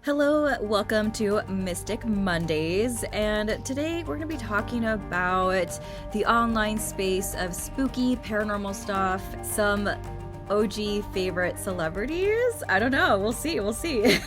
Hello, welcome to Mystic Mondays, and today we're going to be talking about the online space of spooky paranormal stuff, some OG favorite celebrities. I don't know, we'll see.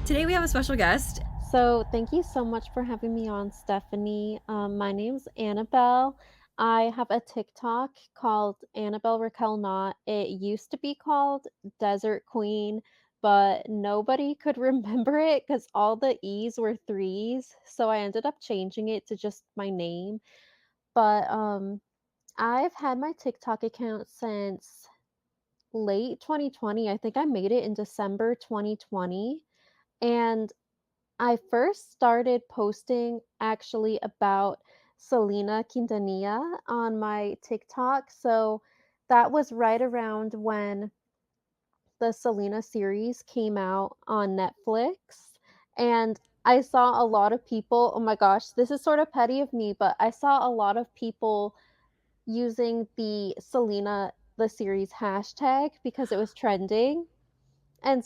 Today we have a special guest. So, thank you so much for having me on, Steffany. My name's Annabelle. I have a TikTok called Annabelle Raquel Knott. It used to be called Desert Queen, but nobody could remember it because all the E's were threes. So I ended up changing it to just my name. But I've had my TikTok account since late 2020. I think I made it in December 2020. And I first started posting actually about Selena Quintanilla on my TikTok. So that was right around when the Selena series came out on Netflix. And I saw a lot of people, oh my gosh, this is sort of petty of me, but I saw a lot of people using the Selena the series hashtag because it was trending and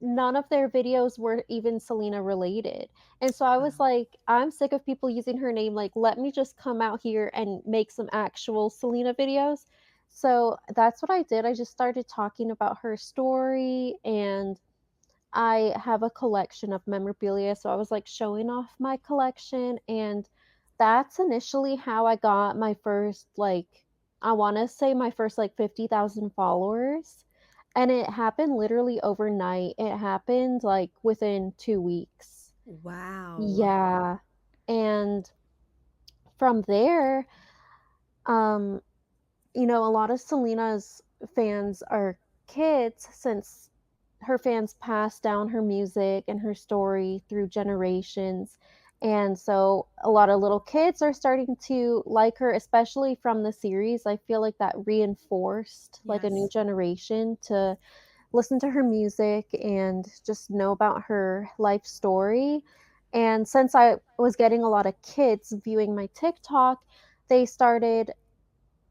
none of their videos were even Selena related. And so I was Wow. like, I'm sick of people using her name. Like, let me just come out here and make some actual Selena videos. So that's what I did. I just started talking about her story, and I have a collection of memorabilia. So I was like showing off my collection, and that's initially how I got my first, like, I want to say my first like 50,000 followers. And it happened literally overnight. It happened like within 2 weeks. Wow. Yeah. And from there, um, a lot of Selena's fans are kids since her fans passed down her music and her story through generations. And so a lot of little kids are starting to like her, especially from the series. I feel like that reinforced like a new Yes. generation to listen to her music and just know about her life story. And since I was getting a lot of kids viewing my TikTok, they started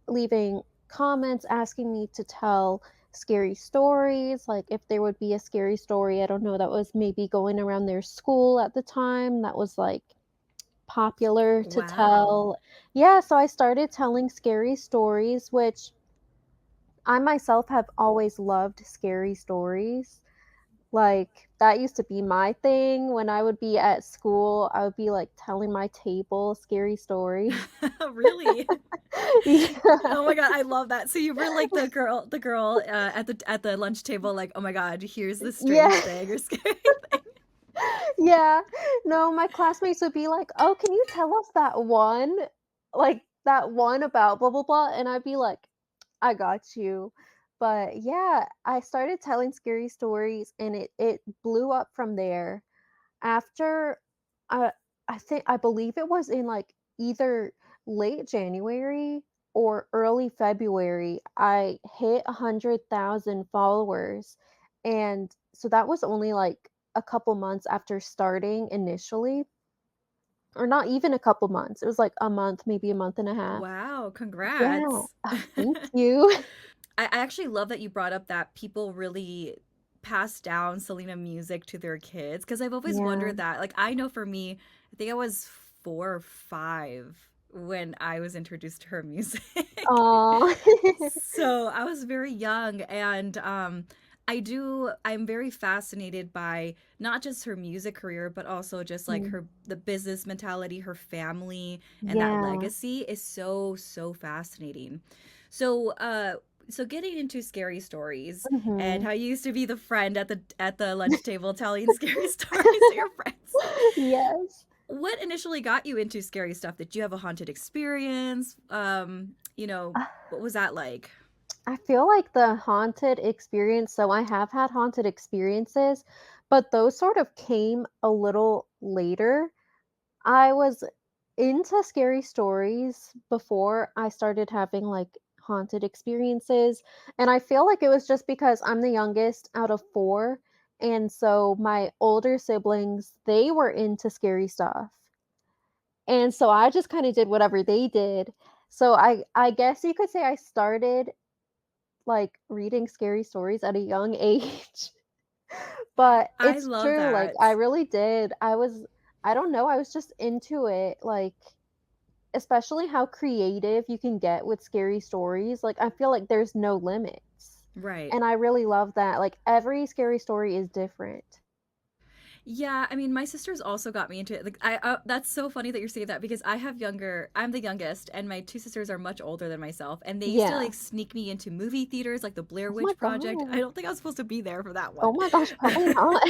leaving comments asking me to tell scary stories, like if there would be a scary story, I don't know, that was maybe going around their school at the time that was like popular to Wow. tell. Yeah, so I started telling scary stories, which I myself have always loved scary stories. Like, that used to be my thing when I would be at school, I would be, like, telling my table scary stories. Really? Yeah. Oh my god, I love that. So you were like the girl at the lunch table, like, oh my god, here's this strange Yeah. thing or scary thing. Yeah. No, my classmates would be like, "Oh, can you tell us that one? Like, that one about blah, blah, blah," and I'd be like, "I got you." But, yeah, I started telling scary stories, and it blew up from there. After, uh, I believe it was in, like, either late January or early February, I hit 100,000 followers, and so that was only, like, a couple months after starting initially, or not even a couple months, it was, like, a month, maybe a month and a half. Wow, Yeah. congrats. Thank you. I actually love that you brought up that people really pass down Selena music to their kids because I've always Yeah. wondered that. Like, I know for me, I think I was 4 or 5 when I was introduced to her music. Aw. So I was very young, and I'm very fascinated by not just her music career, but also just like Mm. the business mentality, her family, and that Yeah. legacy is so fascinating. So, so getting into scary stories and Mhm. how you used to be the friend at the lunch table telling scary stories to your friends. Yes. What initially got you into scary stuff? Did you have a haunted experience? What was that like? I feel like the haunted experience, so I have had haunted experiences, but those sort of came a little later. I was into scary stories before I started having like haunted experiences, and I feel like it was just because I'm the youngest out of four, And so my older siblings, they were into scary stuff. And so I just kinda did whatever they did. So I guess you could say I started, like, reading scary stories at a young age. But I it's love true, like, I that. really did. I don't know, I was just into it, like, especially how creative you can get with scary stories, like, I feel like there's no limits. Right. And I really love that, like, every scary story is different. Yeah, I mean, my sisters also got me into it. Like, that's so funny that you're saying that because I'm the youngest, and my two sisters are much older than myself, and they used to Yeah. like sneak me into movie theaters, like the Blair Oh my Witch Project. I god. don't think I was supposed to be there for that Oh one. my gosh, probably not.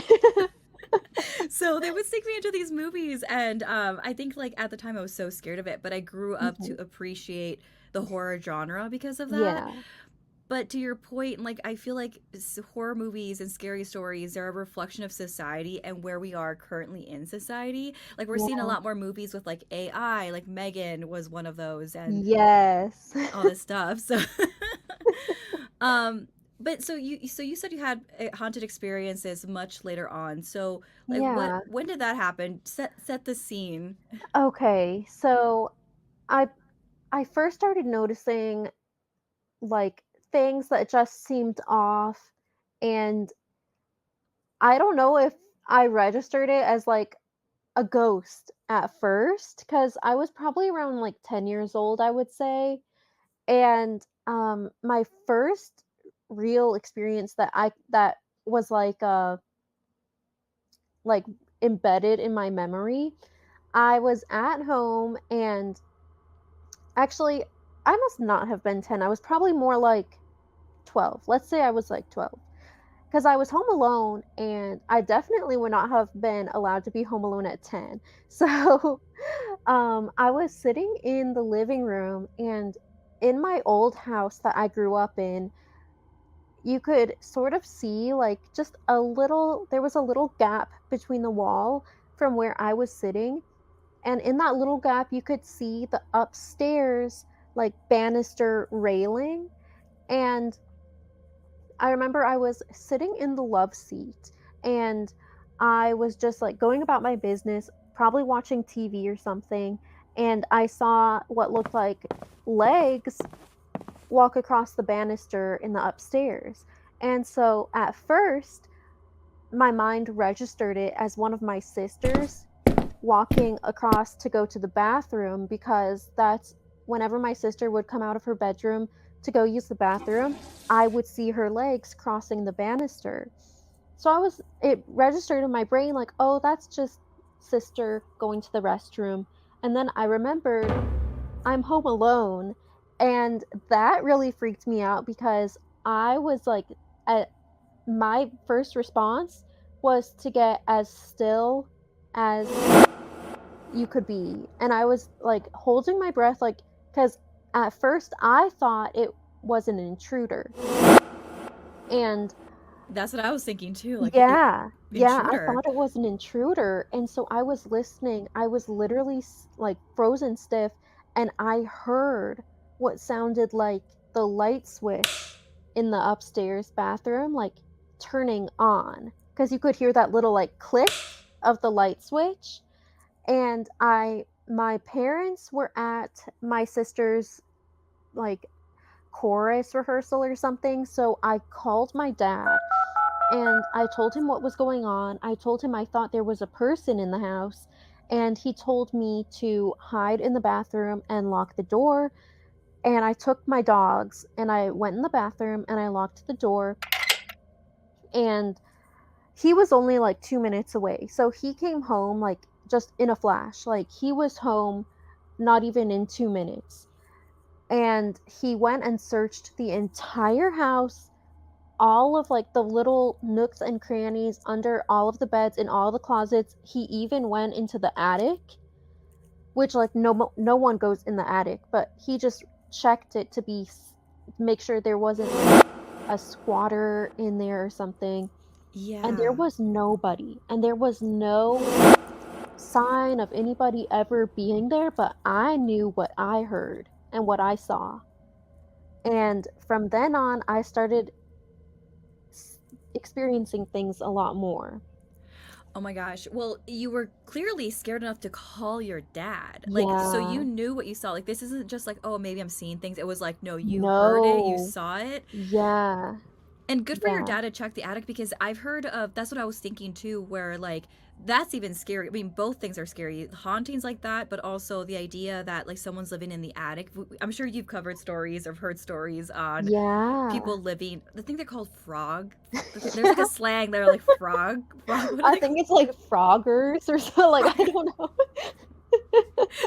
So they would sneak me into these movies, and I think like at the time I was so scared of it, but I grew up to Mhm. appreciate the horror genre because of that. Yeah. But to your point, like I feel like horror movies and scary stories, they're a reflection of society and where we are currently in society. Like we're seeing a Yeah. lot more movies with like AI, like Megan was one of those, and Yes. all this stuff. So, um, but so you said you had haunted experiences much later on. So like Yeah. when did that happen? Set the scene. Okay, so I I first started noticing, like, things that just seemed off, and I don't know if I registered it as, like, a ghost at first, because I was probably around, like, 10 years old, I would say, and, my first real experience that was, like, embedded in my memory, I was at home and actually, I must not have been 10, I was probably more like 12. Let's say I was, like, 12, because I was home alone, and I definitely would not have been allowed to be home alone at 10. So, I was sitting in the living room, and in my old house that I grew up in, you could sort of see, like, just a little there was a little gap between the wall from where I was sitting, and in that little gap, you could see the upstairs, like, banister railing, and I remember I was sitting in the love seat, and I was just, like, going about my business, probably watching TV or something, and I saw what looked like legs walk across the banister in the upstairs, and so, at first, my mind registered it as one of my sisters walking across to go to the bathroom because that's whenever my sister would come out of her bedroom to go use the bathroom, I would see her legs crossing the banister. So it registered in my brain like, oh, that's just sister going to the restroom. And then I remembered I'm home alone. And that really freaked me out because I was like, at my first response was to get as still as you could be. And I was, like, holding my breath, like, because at first I thought it was an intruder. And That's what I was thinking too. Like yeah, yeah, I intruder. thought it was an intruder, and so I was listening. I was literally like frozen stiff, and I heard what sounded like the light switch in the upstairs bathroom, like turning on, because you could hear that little like click of the light switch. And my parents were at my sister's, like, chorus rehearsal or something, so I called my dad, and I told him what was going on. I told him I thought there was a person in the house, and he told me to hide in the bathroom and lock the door, and I took my dogs, and I went in the bathroom, and I locked the door, and he was only, like, 2 minutes away, so he came home, like, just in a flash, like, he was home not even in 2 minutes, and he went and searched the entire house, all of, like, the little nooks and crannies under all of the beds, in all the closets. He even went into the attic, which, like, no one goes in the attic, but he just checked it to make sure there wasn't, like, a squatter in there or something, and there Yeah. was nobody, and there was no sign of anybody ever being there, but I knew what I heard and what I saw, and from then on, I started experiencing things a lot more. Oh my gosh. Well, you were clearly scared enough to call your dad. Like, so you Yeah. knew what you saw. Like, this isn't just like, oh, maybe I'm seeing things. It was like, no, you heard it, you No. saw it. Yeah. And good for your Yeah. dad to check the attic because I've heard of that's what I was thinking too, where like that's even scary. I mean, both things are scary. Hauntings like that, but also the idea that like someone's living in the attic. I'm sure you've covered stories or heard stories on Yeah. people living. I think they're called frog. There's like a slang. They're like frog. What are I they think called? it's like Froggers or so, like, I don't know.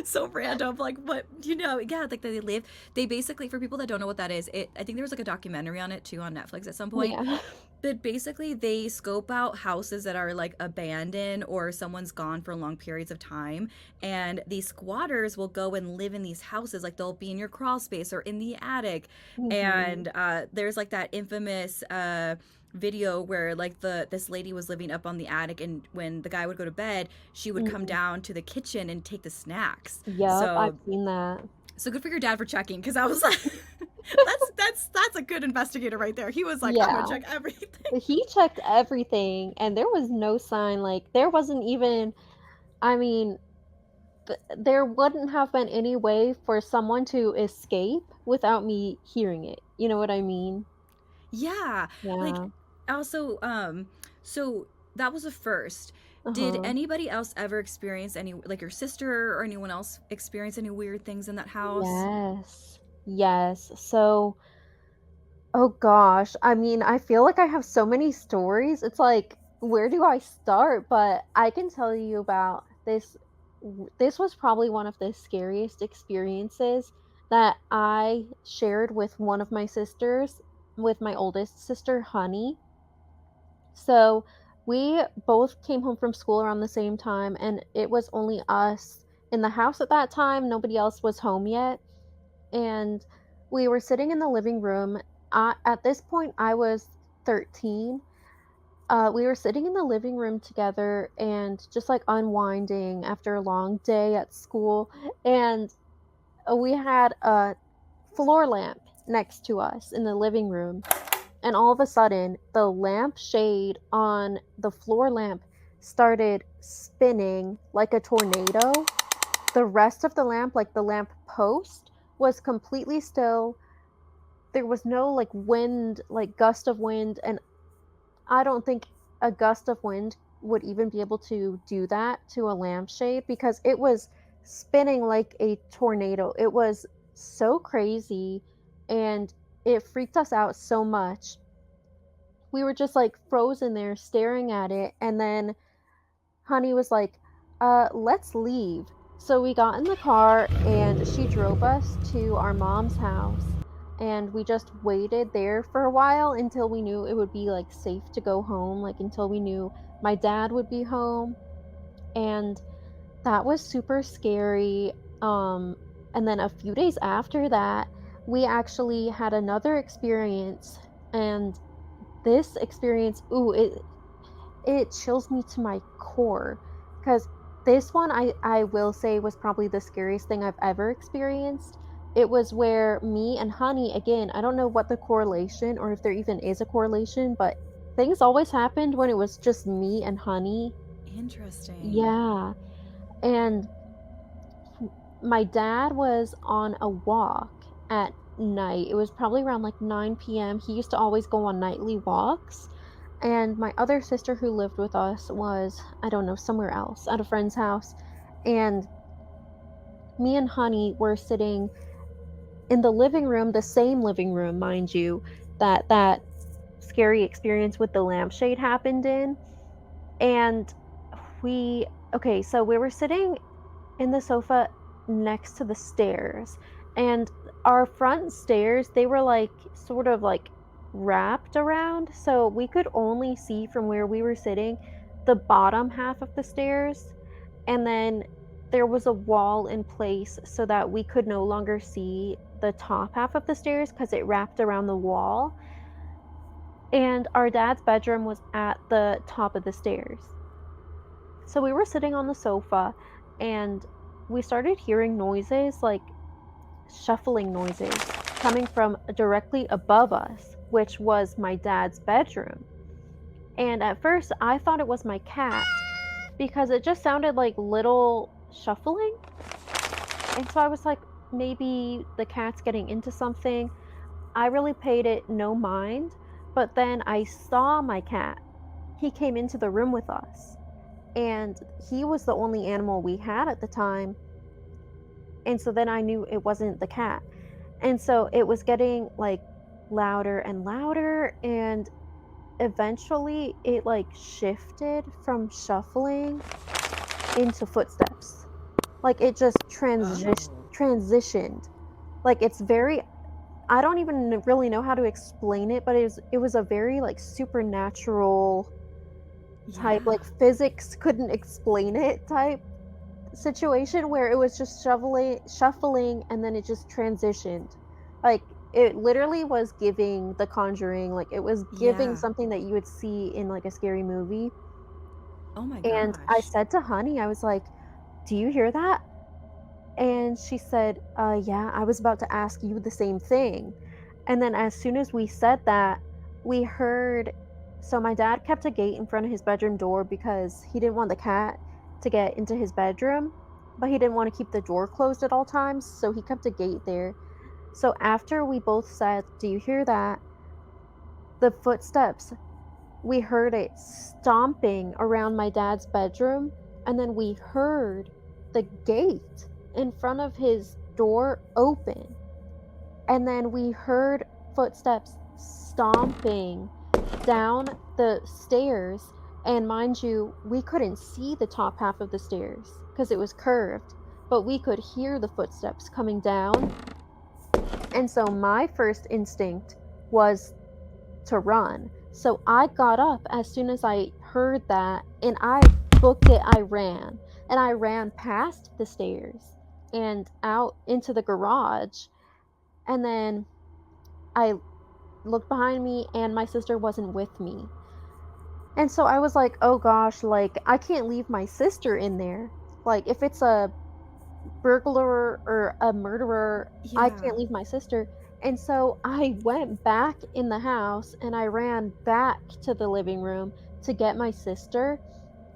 So random. Like, what, yeah, like they live. They basically, for people that don't know what that is, I think there was like a documentary on it too on Netflix at some point. Yeah. But basically, they scope out houses that are like abandoned or someone's gone for long periods of time. And these squatters will go and live in these houses. Like they'll be in your crawl space or in the attic. Mhm. And there's like that infamous video where like this lady was living up on the attic, and when the guy would go to bed, she would come Mhm. down to the kitchen and take the snacks. Yep, I've So seen that. good for your dad for checking, because I was like, that's a good investigator right there. He was like, I'm gonna Yeah. check everything. He checked everything, and there was no sign, like, there wasn't even I mean, there wouldn't have been any way for someone to escape without me hearing it. You know what I mean? Yeah. Like Yeah. also, so that was a first. Did Uh-huh. anybody else ever experience any, like your sister or anyone else experience any weird things in that house? Yes. Yes. So, oh gosh, I mean, I feel like I have so many stories. It's like, where do I start? But I can tell you about this. This was probably one of the scariest experiences that I shared with one of my sisters, with my oldest sister, Honey. So we both came home from school around the same time, and it was only us in the house at that time. Nobody else was home yet. And we were sitting in the living room. At this point, I was 13. We were sitting in the living room together and just like unwinding after a long day at school. And we had a floor lamp next to us in the living room. And all of a sudden, the lamp shade on the floor lamp started spinning like a tornado. The rest of the lamp, like the lamp post, was completely still. There was no like wind, like gust of wind, and I don't think a gust of wind would even be able to do that to a lampshade because it was spinning like a tornado. It was so crazy and it freaked us out so much. We were just like frozen there staring at it, and then Honey was like, let's leave. So we got in the car and she drove us to our mom's house. And we just waited there for a while until we knew it would be like safe to go home, like until we knew my dad would be home. And that was super scary. And then a few days after that, we actually had another experience. And this experience, ooh, it chills me to my core because this one I will say was probably the scariest thing I've ever experienced. It was where me and Honey, again, I don't know what the correlation or if there even is a correlation, but things always happened when it was just me and Honey. Interesting. Yeah. And my dad was on a walk at night. It was probably around like 9 p.m. He used to always go on nightly walks. And my other sister who lived with us was, I don't know, somewhere else at a friend's house. And me and Honey were sitting in the living room, the same living room, mind you, that scary experience with the lampshade happened in. And okay, so we were sitting in the sofa next to the stairs. And our front stairs, they were like sort of like wrapped around. So we could only see from where we were sitting the bottom half of the stairs. And then there was a wall in place so that we could no longer see the top half of the stairs because it wrapped around the wall. And our dad's bedroom was at the top of the stairs. So we were sitting on the sofa and we started hearing noises, like shuffling noises, coming from directly above us, which was my dad's bedroom. And at first, I thought it was my cat because it just sounded like little shuffling. And so I was like, maybe the cat's getting into something. I really paid it no mind. But then I saw my cat. He came into the room with us, and he was the only animal we had at the time. And so then I knew it wasn't the cat. And so it was getting like louder and louder. And eventually it like shifted from shuffling into footsteps. Like it just Oh. transitioned. Like it's very, I don't even really know how to explain it, but it was a very like supernatural type, Yeah. like physics couldn't explain it type situation where it was just shuffling and then it just transitioned. Like it literally was giving The Conjuring, like it was giving Yeah. something that you would see in like a scary movie. Oh my And I gosh. said to Honey, I was like, "Do you hear that?" And she said, yeah, I was about to ask you the same thing." And then as soon as we said that, we heard, so my dad kept a gate in front of his bedroom door because he didn't want the cat to get into his bedroom, but he didn't want to keep the door closed at all times, so he kept a gate there. So after we both said, "Do you hear that?" The footsteps, we heard it stomping around my dad's bedroom, and then we heard the gate in front of his door open, and then we heard footsteps stomping down the stairs, and mind you, we couldn't see the top half of the stairs because it was curved, but we could hear the footsteps coming down, and so my first instinct was to run. So I got up as soon as I heard that, and I booked it. I ran. And I ran past the stairs and out into the garage. And then I looked behind me, and my sister wasn't with me. And so I was like, oh gosh, like I can't leave my sister in there. Like if it's a burglar or a murderer, I Yeah. can't leave my sister. And so I went back in the house and I ran back to the living room to get my sister,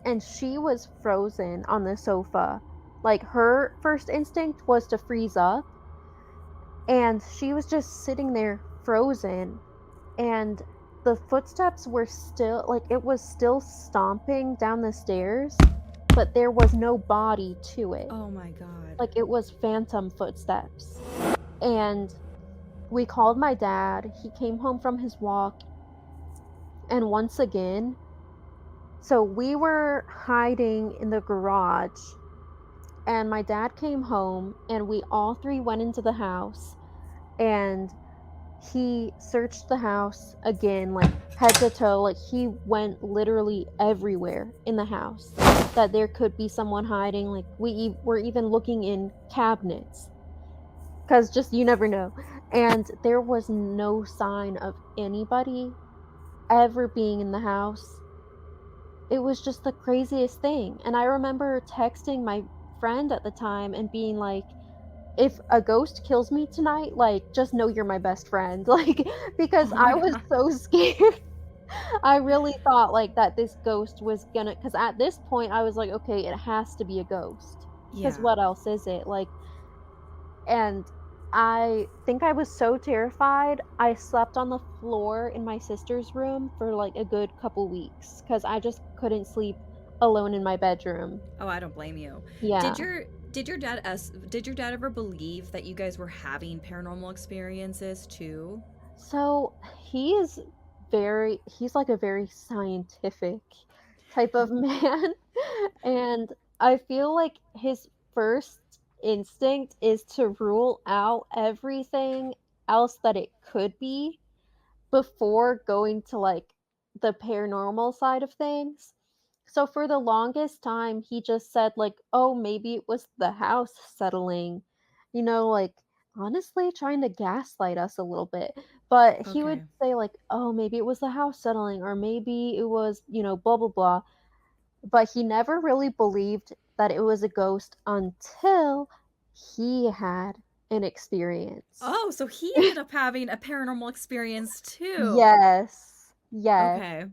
and she was frozen on the sofa. Like her first instinct was to freeze up, and she was just sitting there frozen, and the footsteps were still like it was still stomping down the stairs, but there was no body to it. Oh my god. Like it was phantom footsteps. And we called my dad. He came home from his walk, and once again, so we were hiding in the garage, and my dad came home, and we all three went into the house, and he searched the house again, like head to toe. Like he went literally everywhere in the house that there could be someone hiding. Like were even looking in cabinets, because just you never know. And there was no sign of anybody ever being in the house. It was just the craziest thing. And I remember texting my friend at the time and being like, if a ghost kills me tonight, like, just know you're my best friend. Like, because Oh my I was god. so scared. I really thought like that this ghost was gonna, because at this point I was like, okay, it has to be a ghost. Because Yeah. what else is it? Like, and I think I was so terrified, I slept on the floor in my sister's room for, like, a good couple weeks because I just couldn't sleep alone in my bedroom. Oh, I don't blame you. Did Yeah. your did your dad ever believe that you guys were having paranormal experiences too? So, he is he's like a very scientific type of man, and I feel like his first instinct is to rule out everything else that it could be before going to, like, the paranormal side of things. So for the longest time, he just said, like, "Oh, maybe it was the house settling," like, honestly trying to gaslight us a little bit. But he would Okay. say, like, "Oh, maybe it was the house settling, or maybe it was, blah, blah, blah." But he never really believed that it was a ghost until he had an experience. Oh, so he ended up having a paranormal experience too. Yes. Yes. Okay.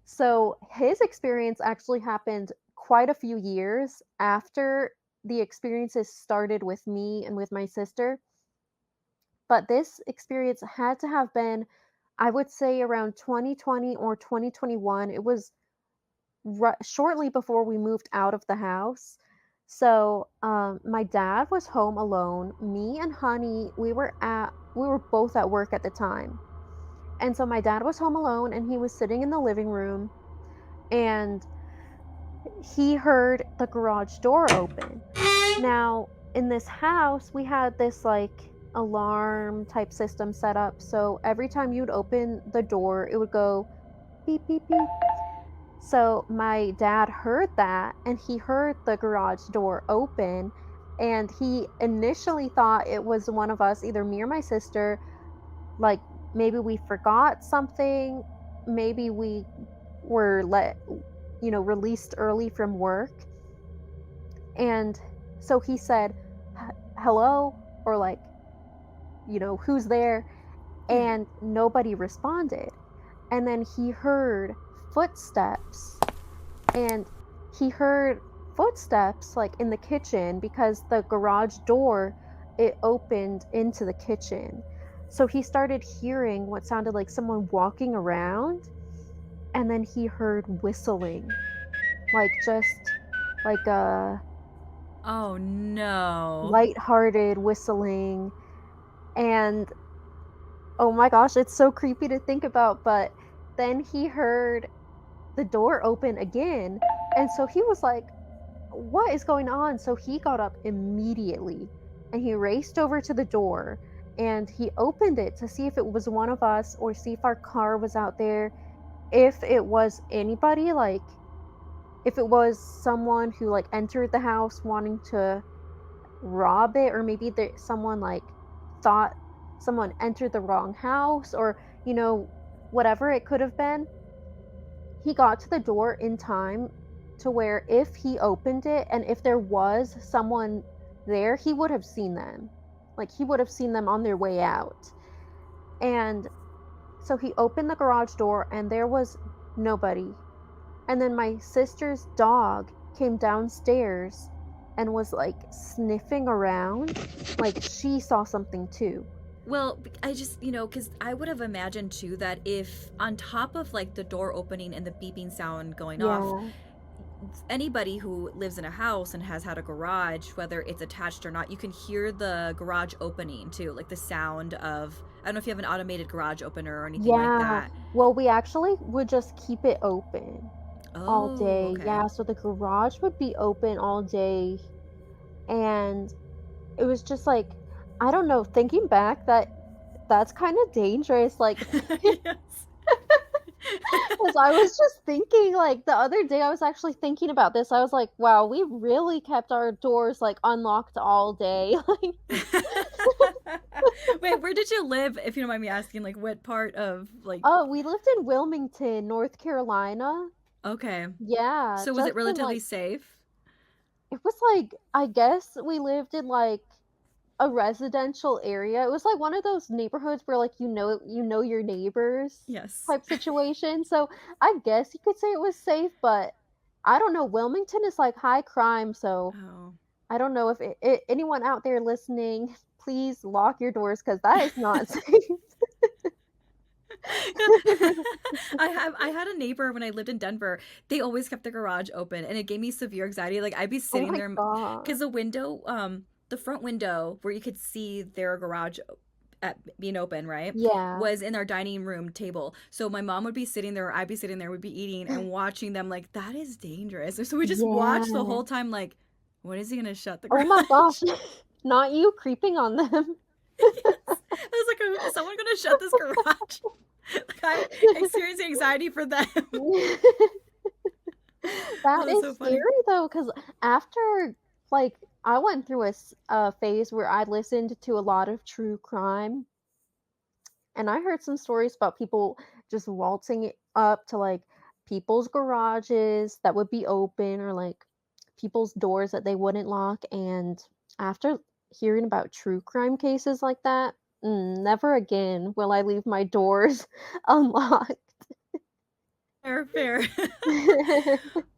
So his experience actually happened quite a few years after the experiences started with me and with my sister. But this experience had to have been, I would say, around 2020 or 2021. It was shortly before we moved out of the house. So my dad was home alone. Me and Honey, we were both at work at the time. And so my dad was home alone and he was sitting in the living room and he heard the garage door open. Now, in this house, we had this like alarm type system set up. So every time you'd open the door, it would go beep, beep, beep. So my dad heard that and he heard the garage door open. And he initially thought it was one of us, either me or my sister, like maybe we forgot something, maybe we were released early from work. And so he said, Hello, or like, who's there? Yeah. And nobody responded. And then he heard footsteps, and he heard footsteps like in the kitchen because the garage door, it opened into the kitchen. So he started hearing what sounded like someone walking around, and then he heard whistling, like just like a Oh no. light-hearted whistling. And oh my gosh, it's so creepy to think about, but then he heard the door open again, and so he was like, "What is going on?" So he got up immediately, and he raced over to the door, and he opened it to see if it was one of us or see if our car was out there, if it was anybody, like, if it was someone who, like, entered the house wanting to rob it, or maybe someone like thought someone entered the wrong house, or whatever it could have been. He got to the door in time to where if he opened it and if there was someone there, he would have seen them, like he would have seen them on their way out. And so he opened the garage door and there was nobody. And then my sister's dog came downstairs and was, like, sniffing around, like she saw something too. Well, I just, because I would have imagined too that if on top of like the door opening and the beeping sound going off, Yeah. anybody who lives in a house and has had a garage, whether it's attached or not, you can hear the garage opening too, like the sound of, I don't know if you have an automated garage opener or anything like Yeah. that. Well, we actually would just keep it open all Oh, day. okay. Yeah, so the garage would be open all day, and it was just like, I don't know, thinking back, that's kinda dangerous, like, Yes. 'cause I was just thinking, like, the other day, I was actually thinking about this. I was like, "Wow, we really kept our doors, like, unlocked all day." Like, Wait, where did you live, if you don't mind me asking? Like, what part of, like, oh, we lived in Wilmington, North Carolina. okay. Yeah, So was it just in, relatively like, safe? it was like, I guess we lived in, like, a residential area. It was like one of those neighborhoods where, like, you know your neighbors Yes. type situation. So I guess you could say it was safe, but I don't know. Wilmington is like high crime, so Oh. I don't know if anyone out there listening, please lock your doors because that is not safe. I had a neighbor when I lived in Denver. They always kept the garage open, and it gave me severe anxiety. Like I'd be Oh sitting my there god. because the front window where you could see their garage being open, right, Yeah. was in our dining room table. So my mom would be sitting there, I'd be sitting there, we'd be eating and watching them. Like that is dangerous. So we just watched the Yeah. whole time. Like, when is he gonna shut the Oh my garage? gosh. Not you creeping on them. Yes. I was like, is someone gonna shut this garage? Like I'm experiencing anxiety for them. Oh, That that's is so scary funny. though, because after, like, I went through a phase where I listened to a lot of true crime, and I heard some stories about people just waltzing it up to, like, people's garages that would be open, or, like, people's doors that they wouldn't lock. And after hearing about true crime cases like that, never again will I leave my doors unlocked. Fair, fair.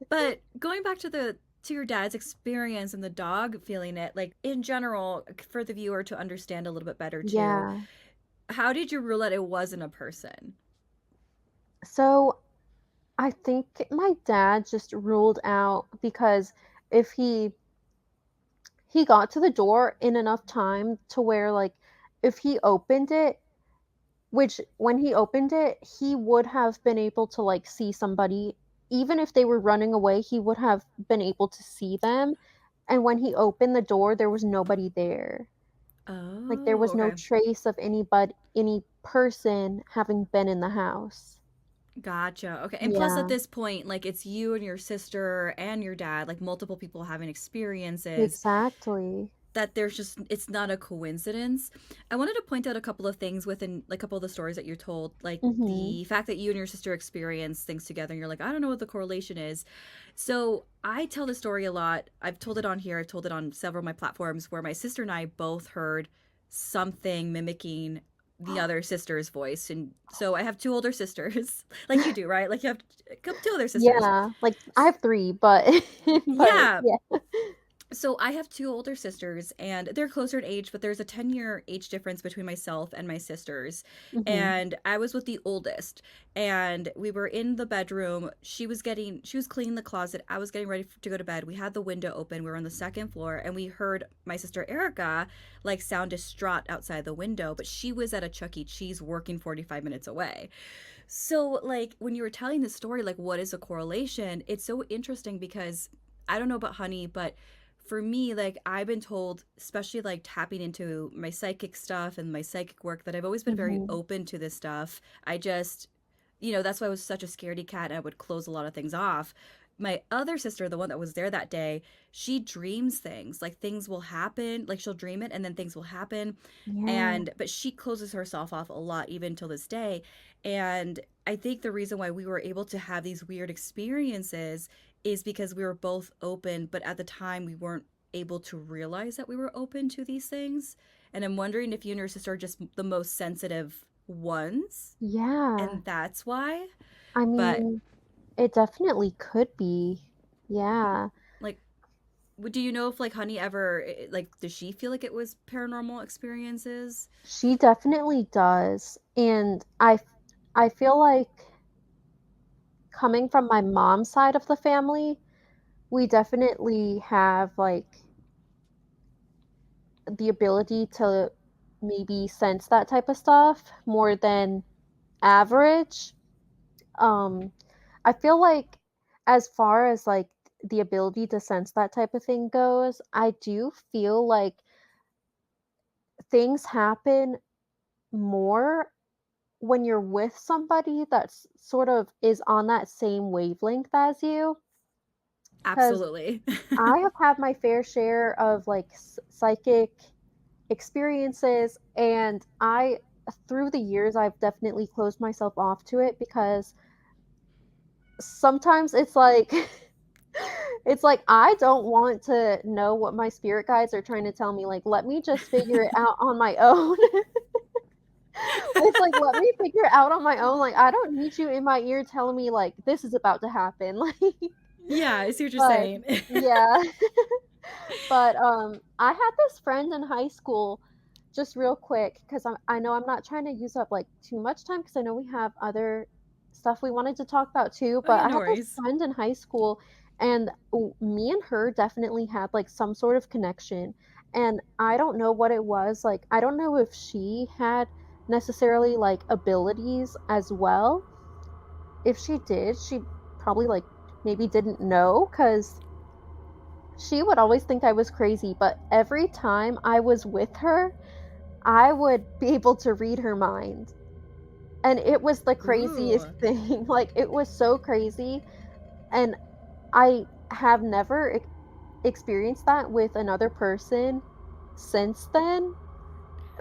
But going back to the to your dad's experience and the dog feeling it, like in general, for the viewer to understand a little bit better too, Yeah. how did you rule that it wasn't a person? So I think my dad just ruled out because if he got to the door in enough time to where like if he opened it, which when he opened it, he would have been able to like see somebody even if they were running away, he would have been able to see them. And when he opened the door, there was nobody there. Like there Oh, was no okay. trace of anybody any person having been in the house. Gotcha. Okay. And plus, at Yeah, this point, like it's you and your sister and your dad, like multiple people having experiences exactly. that there's just it's not a coincidence. I wanted to point out a couple of things within like a couple of the stories that you told, like Mhm. the fact that you and your sister experience things together and you're like, I don't know what the correlation is. So I tell the story a lot. I've told it on here, I've told it on several of my platforms where my sister and I both heard something mimicking the other sister's voice. And so I have two older sisters, like you do, right? Like you have two older sisters. Yeah, like, I have 3, but but Yeah, yeah. so I have two older sisters and they're closer in age, but there's a 10-year age difference between myself and my sisters. Mhm. And I was with the oldest and we were in the bedroom. She was cleaning the closet. I was getting ready to go to bed. We had the window open. We were on the second floor and we heard my sister Erica like sound distraught outside the window, but she was at a Chuck E. Cheese working 45 minutes away. So like when you were telling the story, like what is a correlation? It's so interesting because I don't know about Honey, but for me, like I've been told, especially like tapping into my psychic stuff and my psychic work, that I've always been very Mhm. open to this stuff. I just, that's why I was such a scaredy cat and I would close a lot of things off. My other sister, the one that was there that day, she dreams things. Like things will happen, like she'll dream it and then things will happen. Yeah. And but she closes herself off a lot even till this day. And I think the reason why we were able to have these weird experiences is because we were both open, but at the time we weren't able to realize that we were open to these things. And I'm wondering if you and your sister are just the most sensitive ones, Yeah. and that's why. I But mean, it definitely could be. Yeah. like, do you know if like Honey ever like does she feel like it was paranormal experiences? She definitely does, and I feel like coming from my mom's side of the family, we definitely have, like, the ability to maybe sense that type of stuff more than average. Um, I feel like as far as, like, the ability to sense that type of thing goes, I do feel like things happen more when you're with somebody that's sort of is on that same wavelength as you. Because Absolutely. I have had my fair share of, like, psychic experiences, and I through the years, I've definitely closed myself off to it because sometimes it's like it's like, I don't want to know what my spirit guides are trying to tell me, like, let me just figure it out on my own. It's like, let me figure it out on my own, like, I don't need you in my ear telling me, like, this is about to happen, like, Yeah, I see what you're but saying. yeah. But, I had this friend in high school, just real quick, because I know I'm not trying to use up, like, too much time, because I know we have other stuff we wanted to talk about too, Oh but yeah, I no had this worries. friend in high school, and me and her definitely had, like, some sort of connection, and I don't know what it was, like, I don't know if she had necessarily, like, abilities as well. If she did, she probably, like, maybe didn't know, because she would always think I was crazy, but every time I was with her, I would be able to read her mind, and it was the craziest Ooh. thing, like, it was so crazy, and I have never experienced that with another person since then,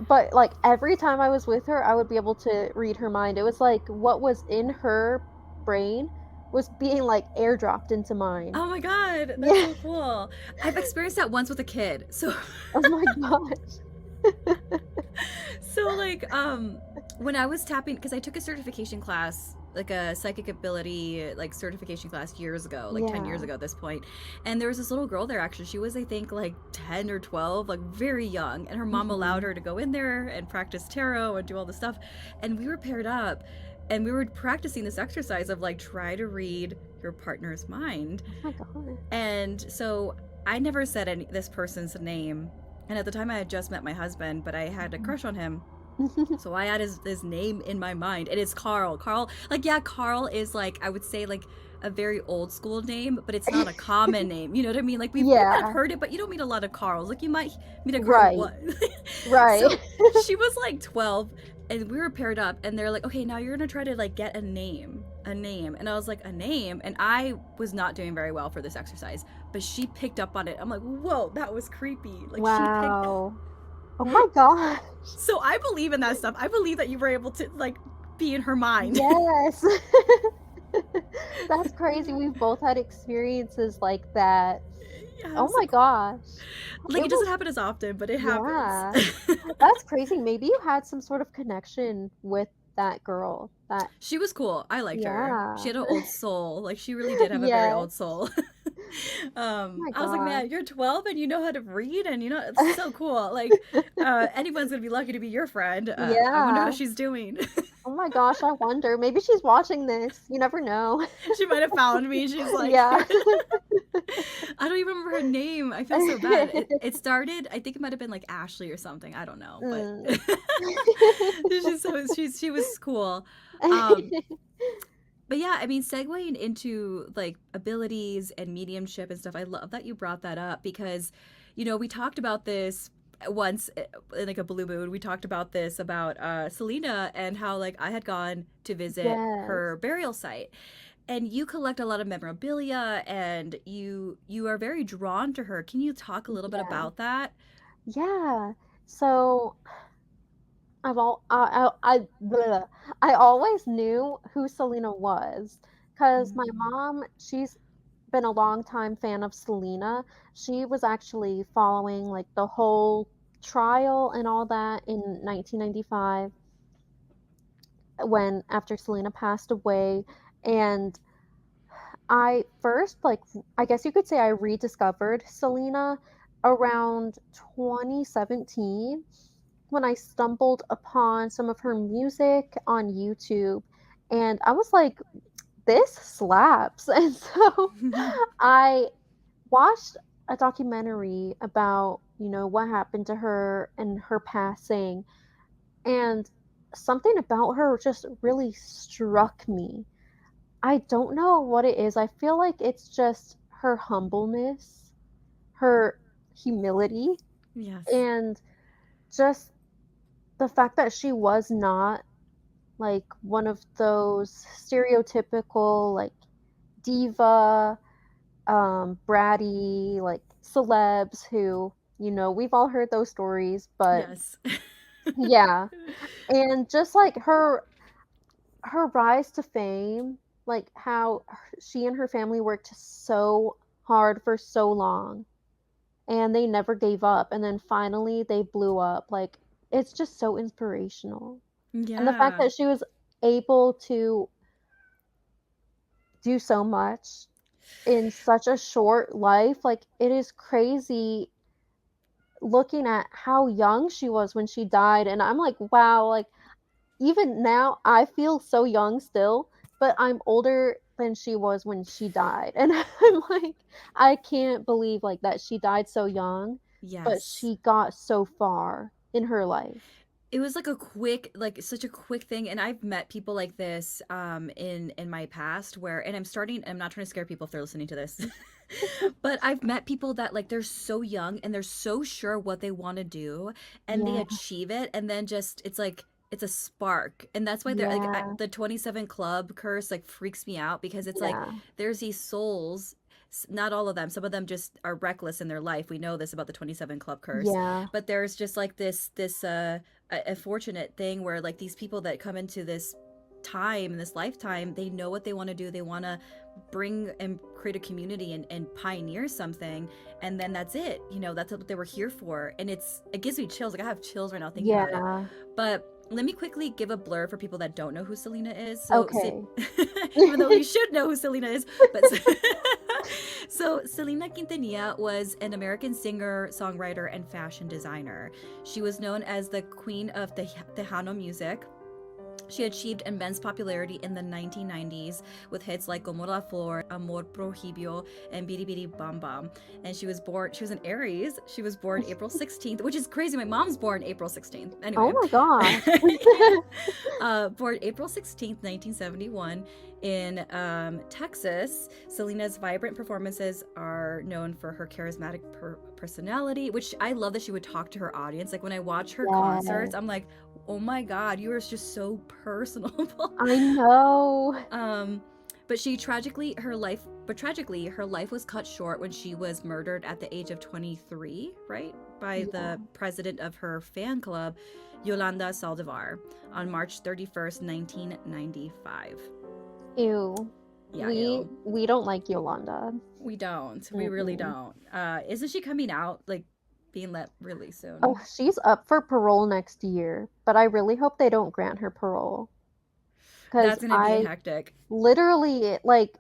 but, like, every time I was with her, I would be able to read her mind. It was like what was in her brain was being, like, airdropped into mine. Oh my god, that's Yeah. so cool. I've experienced that once with a kid. So Oh my gosh. so like when I was tapping because I took a certification class a psychic ability like certification class years ago, like 10 years Yeah. ago at this point. And there was this little girl there actually. She was, I think, like 10 or 12, like very young. And her mom allowed Mhm. her to go in there and practice tarot and do all this stuff. And we were paired up and we were practicing this exercise of like try to read your partner's mind. Oh my god. And so I never said this person's name. And at the time I had just met my husband, but I had a Mhm. crush on him, so I had his name in my mind, and it's Carl. Carl, like, yeah, Carl is like, I would say like a very old school name, but it's not a common name. You know what I mean? Like we might have Yeah. heard it, but you don't meet a lot of Carls. Like you might meet a Carl Right. what? Right. So she was like 12, and we were paired up, and they're like, okay, now you're gonna try to like get a name, and I was like, a name, and I was not doing very well for this exercise, but she picked up on it. I'm like, whoa, that was creepy. Like she picked. Wow. Oh my gosh. So I believe in that stuff. I believe that you were able to like be in her mind. Yes. That's crazy. We've both had experiences like that. Yeah, Oh so my gosh. like It it doesn't was, happen as often, but it happens. yeah. That's crazy. Maybe you had some sort of connection with that girl. That, She was cool. I liked her. She yeah. had an old soul. Like she really did have a very old Yes. soul. Oh my I was like, gosh. man, you're 12 and you know how to read, and you know it's so cool. Like, anyone's gonna be lucky to be your friend. I wonder how Yeah. she's doing. Oh my gosh, I wonder. Maybe she's watching this. You never know. She might have found me. She's like, Yeah. I don't even remember her name. I feel so bad. It started, I think it might have been like Ashley or something. I don't know, but Mm. she was cool. Um, but yeah, I mean, segueing into like abilities and mediumship and stuff, I love that you brought that up because, we talked about this once in like a blue moon. We talked about this about Selena and how like I had gone to visit Yes. her burial site, and you collect a lot of memorabilia, and you are very drawn to her. Can you talk a little bit Yeah. about that? Yeah. So I've all bleh. I always knew who Selena was because my Mm. mom, she's been a longtime fan of Selena. She was actually following like the whole trial and all that in 1995 when after Selena passed away. And I first, like, I guess you could say I rediscovered Selena around 2017 when I stumbled upon some of her music on YouTube. And I was like, this slaps. And so I watched a documentary about, what happened to her and her passing. And something about her just really struck me. I don't know what it is. I feel like it's just her humbleness, her humility, Yes. and just the fact that she was not like one of those stereotypical like diva, bratty, like celebs who, we've all heard those stories, but Yes. yeah. And just like her rise to fame, like how she and her family worked so hard for so long and they never gave up and then finally they blew up. Like it's just so inspirational. And the fact Yeah. that she was able to do so much in such a short life, like it is crazy looking at how young she was when she died and I'm like, wow, like even now I feel so young still, but I'm older than she was when she died. And I'm like, I can't believe like that she died so young, but Yes. she got so far in her life. It was like a quick, like such a quick thing, and I've met people like this in my past where, and I'm not trying to scare people if they're listening to this. But I've met people that like they're so young and they're so sure what they want to do, and they Yeah, achieve it, and then just it's like it's a spark. And that's why they're like yeah, the 27 club curse like freaks me out because it's like yeah, there's these souls, not all of them, some of them just are reckless in their life. We know this about the 27 club curse, yeah, but there's just like this a fortunate thing where like these people that come into this time in this lifetime, they know what they want to do. They want to bring and create a community and pioneer something, and then that's it. That's what they were here for. And it gives me chills. Like I have chills right now thinking about it. yeah. But let me quickly give a blur for people that don't know who Selena is. Okay. Even though you should know who Selena is, but so Selena Quintanilla was an American singer, songwriter, and fashion designer. She was known as the queen of Tejano music. She achieved immense popularity in the 1990s with hits like Como la Flor, Amor Prohibio, and Biri Biri Bam Bam. And she was an Aries. She was born April 16th, which is crazy. My mom's born April 16th. Oh Anyway, my gosh. yeah. Born April 16th, 1971, in Texas. Selena's vibrant performances are known for her charismatic personality, which I love that she would talk to her audience. Like when I watch her Yes. concerts, I'm like, oh my God, you are just so personable. I know. um, but tragically, her life was cut short when she was murdered at the age of 23, right? By Yeah. the president of her fan club, Yolanda Saldivar, on March 31st, 1995. Ew. Yeah, We ew. we don't like Yolanda. We don't. We really Mm-mm. don't. Isn't she coming out, like, being let really Oh, soon? she's up for parole next year, but I really hope they don't grant her parole because That's gonna be I hectic. literally like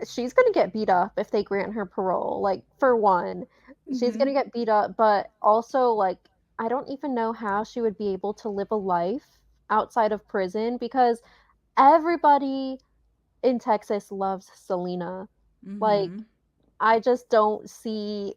she's gonna get beat up if they grant her parole. Like for one, she's Mm-hmm. gonna get beat up, but also like I don't even know how she would be able to live a life outside of prison because everybody in Texas loves Selena. Like Mm-hmm. I just don't see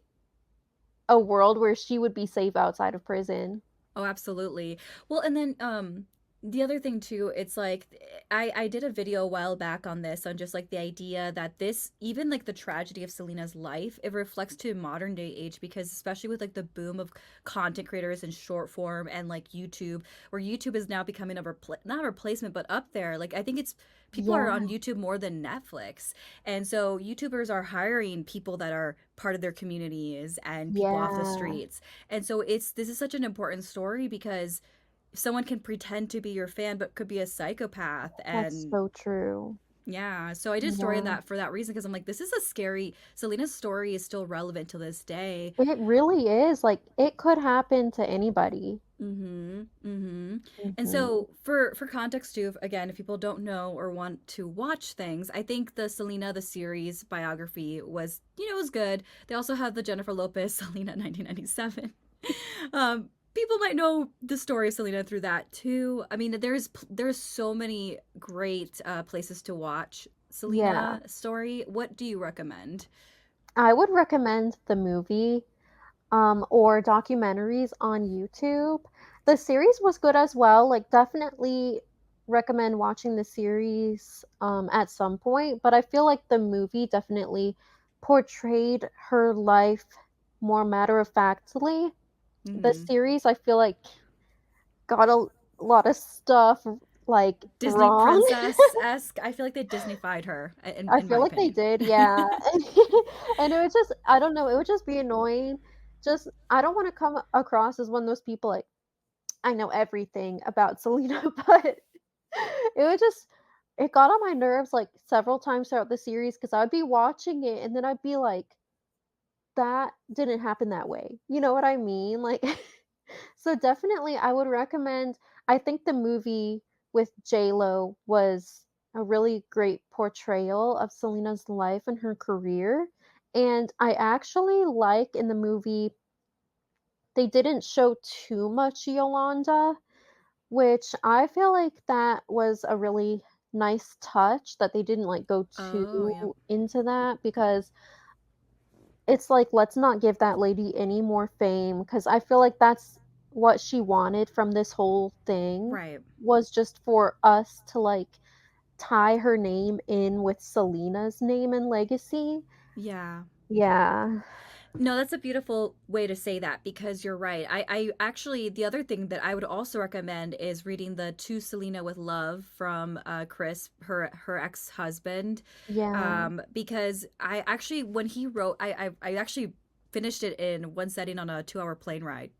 a world where she would be safe outside of prison. Oh, absolutely. Well, and then the other thing too, it's like I did a video a while back on this, on just like the idea that this, even like the tragedy of Selena's life, it reflects to modern day age, because especially with like the boom of content creators and short form and like YouTube, where YouTube is now becoming not a replacement but up there. Like I think it's people are Yeah, on YouTube more than Netflix. And so YouTubers are hiring people that are part of their communities and people off the yeah, streets. And so this is such an important story, because someone can pretend to be your fan but could be a psychopath. that's And so true. yeah, so I did a story on Yeah. that for that reason, because I'm like, this is a scary, Selena's story is still relevant to this day. It really is. Like it could happen to anybody. Mm-hmm. Mm-hmm. And Mhm. so for context too, again, if people don't know or want to watch things, I think the Selena the series biography was, was good. They also have the Jennifer Lopez Selena 1997. People might know the story of Selena through that too. I mean, there's so many great places to watch Yeah. Selena story. What do you recommend? I would recommend the movie or documentaries on YouTube. The series was good as well. Like definitely recommend watching the series at some point, but I feel like the movie definitely portrayed her life more matter of factly. The Mm-hmm. series I feel like got a lot of stuff like Disney wrong. princess esque. I feel like they Disneyfied her, I in my feel like they opinion. did, yeah. And it would just I don't know, it would just be annoying. Just I don't want to come across as one of those people like I know everything about Selena, but it would just it got on my nerves like several times throughout the series because I'd be watching it and then I'd be like, that didn't happen that way. You know what I mean? Like so definitely I would recommend I think the movie with J-Lo was a really great portrayal of Selena's life and her career. And I actually like in the movie they didn't show too much Yolanda, which I feel like that was a really nice touch that they didn't like go Oh, yeah. too into that because it's like, let's not give that lady any more fame because I feel like that's what she wanted from this whole thing Right. was just for us to like tie her name in with Selena's name and legacy. Yeah. Yeah. No, that's a beautiful way to say that, because you're right. I actually, the other thing that I would also recommend is reading the To Selena with Love from Chris, her ex-husband. Yeah. Because I actually, when he wrote, I actually finished it in one setting on a 2 hour plane ride.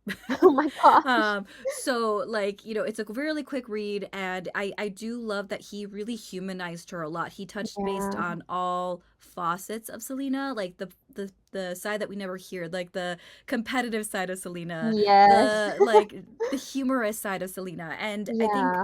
Oh my gosh. So like, it's a really quick read, and I do love that he really humanized her a lot. He touched based Yeah. on all facets of Selena, like the side that we never hear, like the competitive side of Selena, Yes. the like the humorous side of Selena. And I think,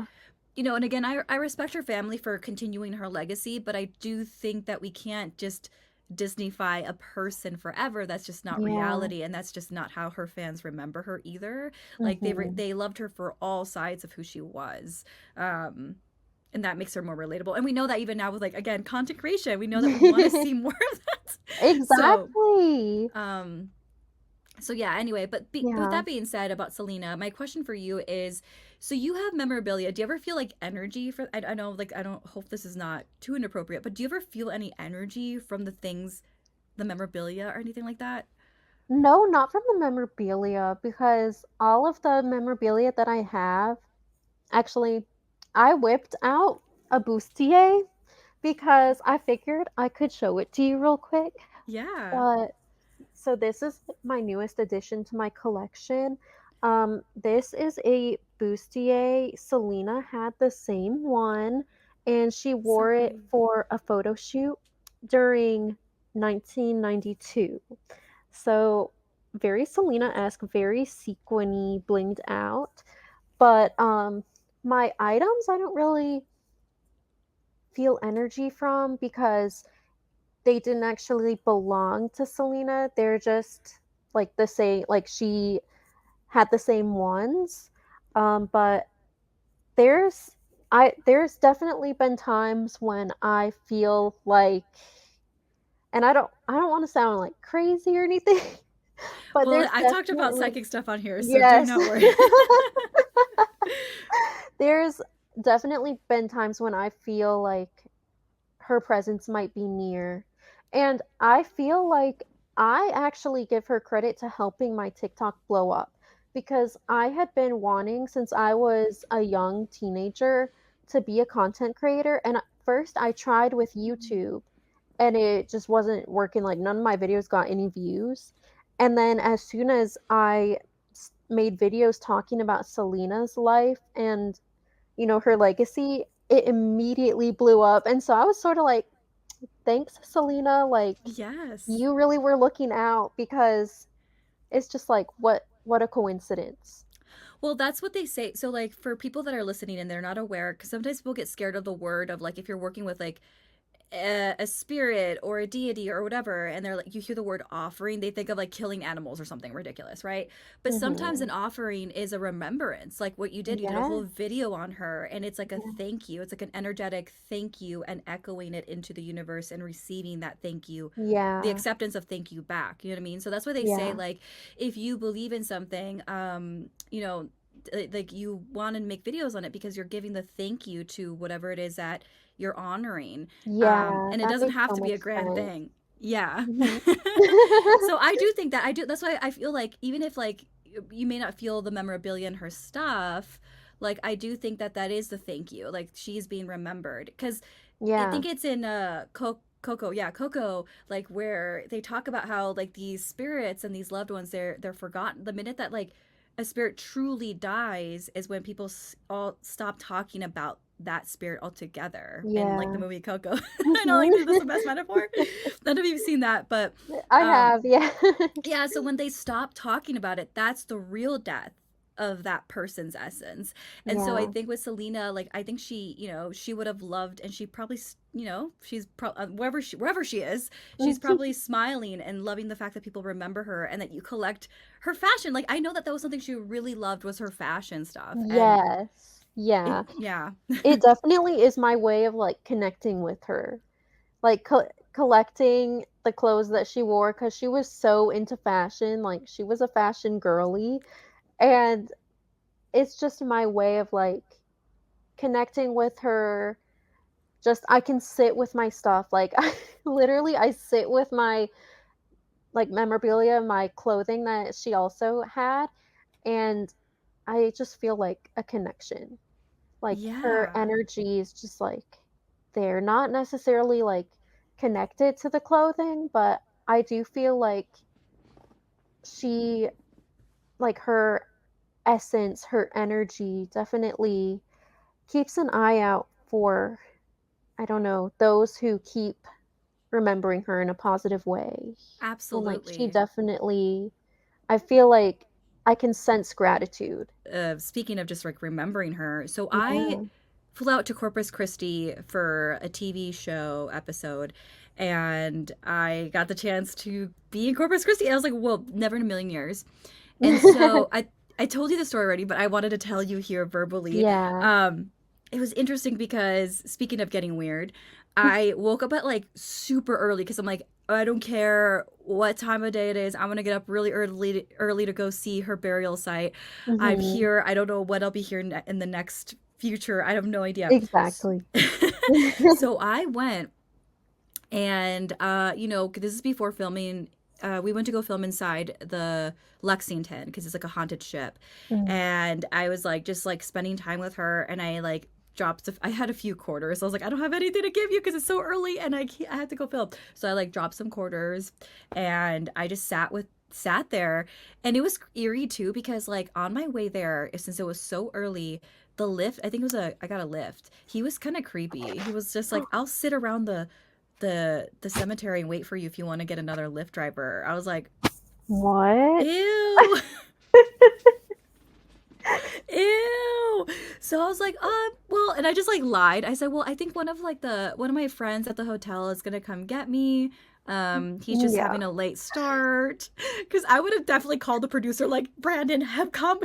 Yeah. and again, I respect her family for continuing her legacy, but I do think that we can't just Disneyfy a person forever. That's just not Yeah. reality, and that's just not how her fans remember her either. Like Mhm. they loved her for all sides of who she was, um, and that makes her more relatable. And we know that even now with, like, again, content creation, we know that we want to see more of that. So, Exactly. um, so yeah, anyway, but with Yeah. that being said about Selena, my question for you is, so you have memorabilia. Do you ever feel like energy for, I know, like, I don't hope this is not too inappropriate, but do you ever feel any energy from the things, the memorabilia or anything like that? No, not from the memorabilia because all of the memorabilia that I have, actually, I whipped out a bustier because I figured I could show it to you real quick. Yeah. But so this is my newest addition to my collection. This is a bustier. Selena had the same one, and she So wore it pretty. for a photo shoot during 1992. So very Selena-esque, very sequiny, blinged out. But my items I don't really feel energy from because they didn't actually belong to Selena. They're just like the same, like she had the same ones. But there's there's definitely been times when I feel like, and I don't want to sound like crazy or anything, but Well, there's I've talked about definitely, psychic stuff on here, so do yes. not worry. There's definitely been times when I feel like her presence might be near. And I feel like I actually give her credit to helping my TikTok blow up because I had been wanting since I was a young teenager to be a content creator. And at first, I tried with YouTube and it just wasn't working. Like, none of my videos got any views. And then, as soon as I made videos talking about Selena's life and her legacy, it immediately blew up. And so I was sort of like, thanks, Selena. Like, Yes. you really were looking out because it's just like, what a coincidence. Well, that's what they say. So, like, for people that are listening and they're not aware, because sometimes people get scared of the word of, like, if you're working with, like, a spirit or a deity or whatever, and they're like, you hear the word offering, they think of like killing animals or something ridiculous, right? But sometimes Mhm. an offering is a remembrance, like what you did a whole Yeah. video on her, and it's like a thank you, it's like an energetic thank you, and echoing it into the universe and receiving that thank you, the Yeah. acceptance of thank you back, you know what I mean? So that's why they say, Yeah. like, if you believe in something, like, you want to make videos on it because you're giving the thank you to whatever it is that you're honoring, Yeah, and it that doesn't makes have so to be much a grand sense. thing. Yeah. Mhm. So I do think that I do. That's why I feel like, even if, like, you may not feel the memorabilia in her stuff, like, I do think that that is the thank you. Like, she's being remembered because I Yeah. think it's in Coco, yeah, Coco, like, where they talk about how, like, these spirits and these loved ones, they're forgotten. The minute that, like, a spirit truly dies is when people all stop talking about that spirit altogether. And, like, the Yeah. movie Coco, I know, like, Mhm. that's the best metaphor. I don't know if you've seen that, but I um, have, yeah. yeah, so when they stop talking about it, that's the real death of that person's essence. And so I Yeah. think with Selena, like, I think she, she would have loved, and she probably, she's wherever she is, she's probably smiling and loving the fact that people remember her and that you collect her fashion. Like, I know that that was something she really loved, was her fashion stuff. And Yes. Yeah. yeah. It definitely is my way of, like, connecting with her. Like, collecting the clothes that she wore because she was so into fashion, like, she was a fashion girly, and it's just my way of, like, connecting with her. Just I can sit with my stuff, like, I sit with my, like, memorabilia, my clothing that she also had, and I just feel like a connection. Like, her Yeah. energy is just, like, they're not necessarily, like, connected to the clothing, but I do feel like she like her essence, her energy definitely keeps an eye out for, I don't know, those who keep remembering her in a positive way. And like she Absolutely. definitely, I feel like I can sense gratitude. Speaking of just like remembering her, so I Yeah. flew out to Corpus Christi for a TV show episode, and I got the chance to be in Corpus Christi. I was like, "Whoa, never in a million years!" And so I told you the story already, but I wanted to tell you here verbally. Yeah. Um, it was interesting because speaking of getting weird, I woke up at like super early because I'm like, I don't care what time of day it is. I'm gonna get up really early to go see her burial site. I'm Mhm. here. I don't know when I'll be here in the next future. I have no idea. Exactly. So I went and this is before filming. We went to go film inside the Lexington because it's like a haunted ship, Mm. and I was like just like spending time with her, and I like I had a few quarters. I was like, I don't have anything to give you because it's so early, and I had to go film. So I like dropped some quarters, and I just sat there, and it was eerie too because like on my way there, since it was so early, the lift, I think it was I got a lift. He was kind of creepy. He was just like, I'll sit around the cemetery and wait for you if you want to get another Lyft driver. I was like, What? ew, ew. So I was like, well, and I just like lied. I said, well, I think one of my friends at the hotel is gonna come get me. He's just Yeah. having a late start. Because I would have definitely called the producer like, Brandon, have come.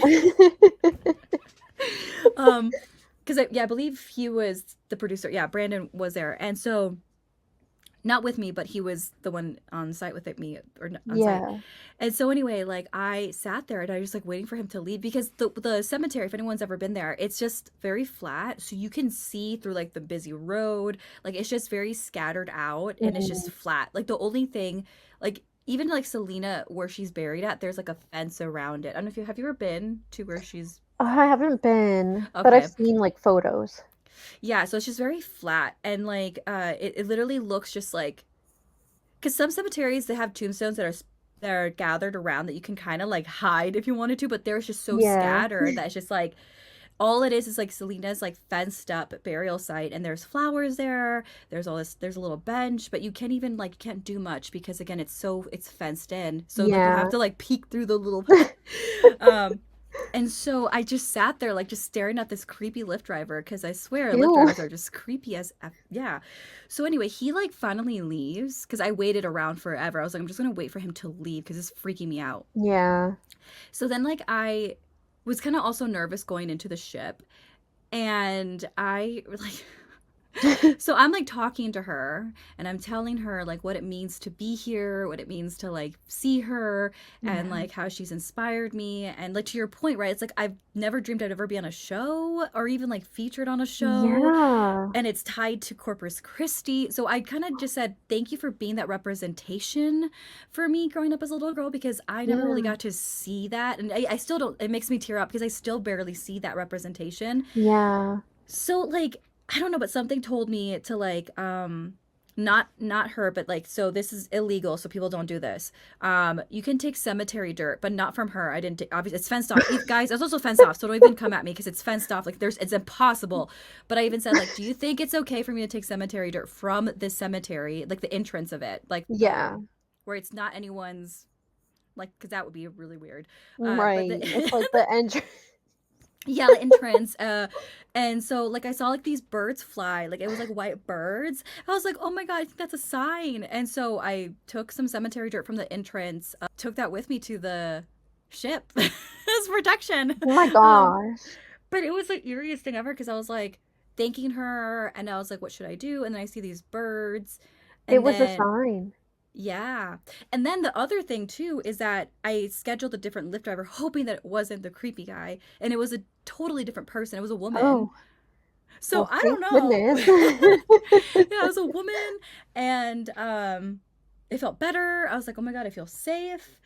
um, because I believe he was the producer. Yeah, Brandon was there, and so not with me, but he was the one on site with it, me or on site. Yeah. And so anyway, like I sat there and I was like waiting for him to leave because the cemetery, if anyone's ever been there, it's just very flat, so you can see through like the busy road. Like it's just very scattered out and it's just Mhm. flat. Like the only thing, like even like Selena, where she's buried at, there's like a fence around it. I don't know if you have you ever been to where she's I haven't been, but I've okay. seen, like, photos. Yeah, so it's just very flat and like it literally looks just like because some cemeteries they have tombstones that are gathered around that you can kind of like hide if you wanted to, but they're just so Yeah. scattered that it's just like all it is like Selena's like fenced up burial site, and there's flowers there. There's all this. There's a little bench, but you can't even like can't do much because again it's fenced in. So like you have Yeah. to like peek through the little. um, and so I just sat there, like, just staring at this creepy Lyft driver because I swear Lyft Ew. drivers are just creepy as yeah. So anyway, he like finally leaves because I waited around forever. I was like, I'm just gonna wait for him to leave because it's freaking me out. Yeah. So then, like, I was kind of also nervous going into the ship, and I like so I'm like talking to her and I'm telling her like what it means to be here, what it means to like see her, and Yeah. like how she's inspired me. And like to your point, right? It's like I've never dreamed I'd ever be on a show or even like featured on a show. Yeah. And it's tied to Corpus Christi. So I kind of just said, thank you for being that representation for me growing up as a little girl because I never really Yeah. got to see that. And I still don't, it makes me tear up because I still barely see that representation. Yeah. So like I don't know, but something told me to like not her, but like so this is illegal, so people don't do this. You can take cemetery dirt, but not from her. I didn't take obviously it's fenced off. Guys, it's also fenced off, so don't even come at me because it's fenced off. Like there's it's impossible. But I even said like, do you think it's okay for me to take cemetery dirt from this cemetery, like the entrance of it, like Yeah. where it's not anyone's like because that would be really weird. But Right. It's like the entrance. yeah, the entrance and so like I saw like these birds fly, like it was like white birds. I was like, oh my god, I think that's a sign. And so I took some cemetery dirt from the entrance, took that with me to the ship as protection. Oh my um gosh. but it was the eeriest thing ever because I was like thanking her and I was like, what should I do? And then I see these birds, It and was a then sign. yeah. And then the other thing too is that I scheduled a different Lyft driver hoping that it wasn't the creepy guy and it was a totally different person. It was a woman. Oh, So well, I don't thank know. goodness. Yeah, it was a woman and it felt better. I was like, "Oh my god, I feel safe."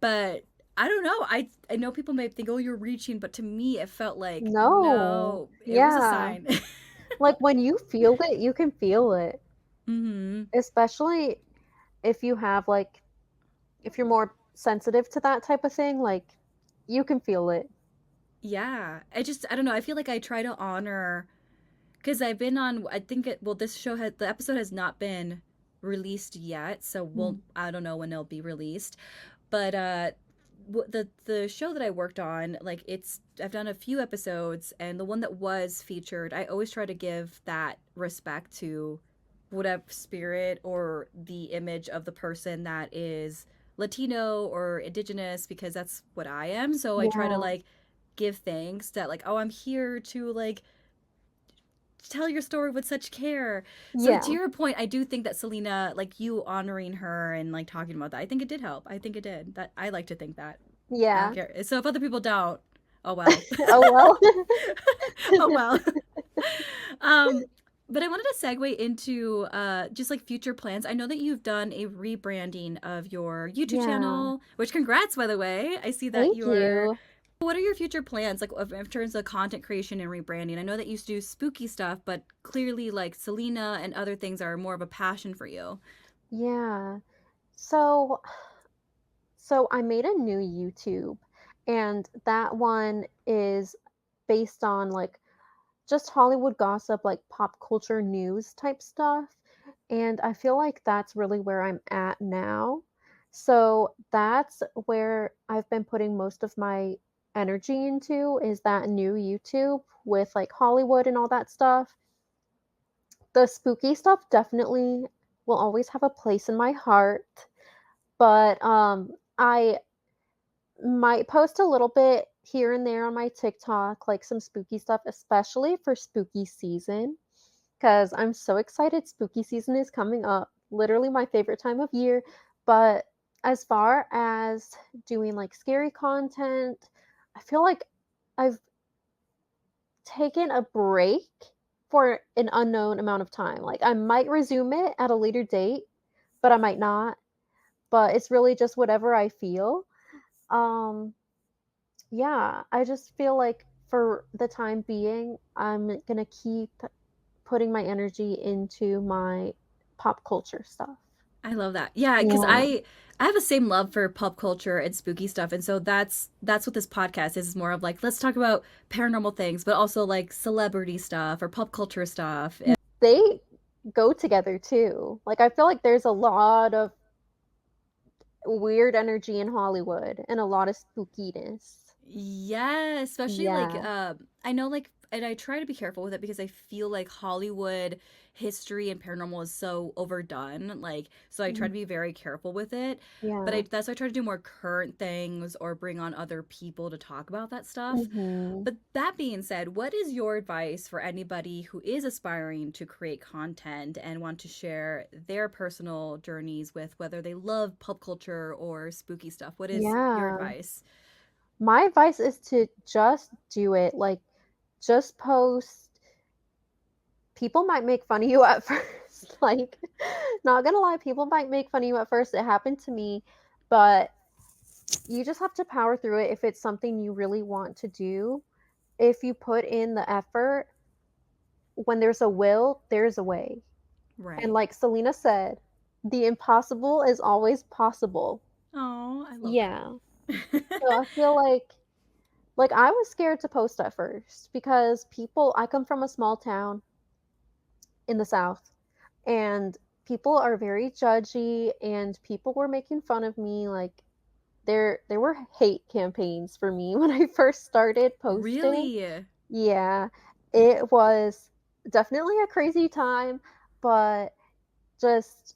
But I don't know. I know people may think, "Oh, you're reaching," but to me it felt like No. no, it was a Yeah. sign. Like, when you feel it, you can feel it. Mhm. Especially if you have, like, if you're more sensitive to that type of thing, like, you can feel it. Yeah. I don't know. I feel like I try to honor because I've been on. I think this show had the episode has not been released yet, so Mm. I don't know when it'll be released. But the show that I worked on, like I've done a few episodes, and the one that was featured, I always try to give that respect to whatever spirit or the image of the person that is Latino or indigenous, because that's what I am. So I try to Yeah. like give thanks that like, oh, I'm here to like tell your story with such care. So to Yeah. your point, I do think that Selena, like you honoring her and like talking about that, I think it did help. I think it did. That I like to think that. I don't Yeah. care. So if other people don't, oh well. Oh, well. Oh well. um but I wanted to segue into just like future plans. I know that you've done a rebranding of your YouTube Yeah. channel, which congrats by the way. I see that Thank you're you. what are your future plans, like in terms of content creation and rebranding? I know that you used to do spooky stuff, but clearly, like Selena and other things are more of a passion for you. Yeah. So so I made a new YouTube, and that one is based on, like, just Hollywood gossip, like pop culture news type stuff. And I feel like that's really where I'm at now. So that's where I've been putting most of my energy into is that new YouTube with like Hollywood and all that stuff. The spooky stuff definitely will always have a place in my heart, but I might post a little bit here and there on my TikTok, like some spooky stuff, especially for spooky season. Because I'm so excited spooky season is coming up. Literally my favorite time of year. But as far as doing like scary content, I feel like I've taken a break for an unknown amount of time. Like I might resume it at a later date, but I might not. But it's really just whatever I feel. Um yeah, I just feel like for the time being, I'm going to keep putting my energy into my pop culture stuff. I love that. Yeah, because Yeah. I have the same love for pop culture and spooky stuff, and so that's what this podcast is more of like let's talk about paranormal things, but also like celebrity stuff or pop culture stuff. They go together too. Like I feel like there's a lot of weird energy in Hollywood and a lot of spookiness. Yeah, especially like Yeah. I know like and I try to be careful with it because I feel like Hollywood history and paranormal is so overdone. Like so I try Mm. to be very careful with it. But Yeah. that's why I try to do more current things or bring on other people to talk about that stuff. Mhm. But that being said, what is your advice for anybody who is aspiring to create content and want to share their personal journeys with whether they love pop culture or spooky stuff? What is your Yeah. advice? My advice is to just do it. Like just post. People might make fun of you at first. Like not gonna lie, people might make fun of you at first. It happened to me, but you just have to power through it if it's something you really want to do. If you put in the effort, when there's a will, there's a way. And Right. like Selena said, the impossible is always possible. Oh, I love that. Yeah. So I feel like I was scared to post at first because people I come from a small town in the South and people are very judgy and people were making fun of me like there were hate campaigns for me when I first started posting. Really? Yeah, it was definitely a crazy time, but just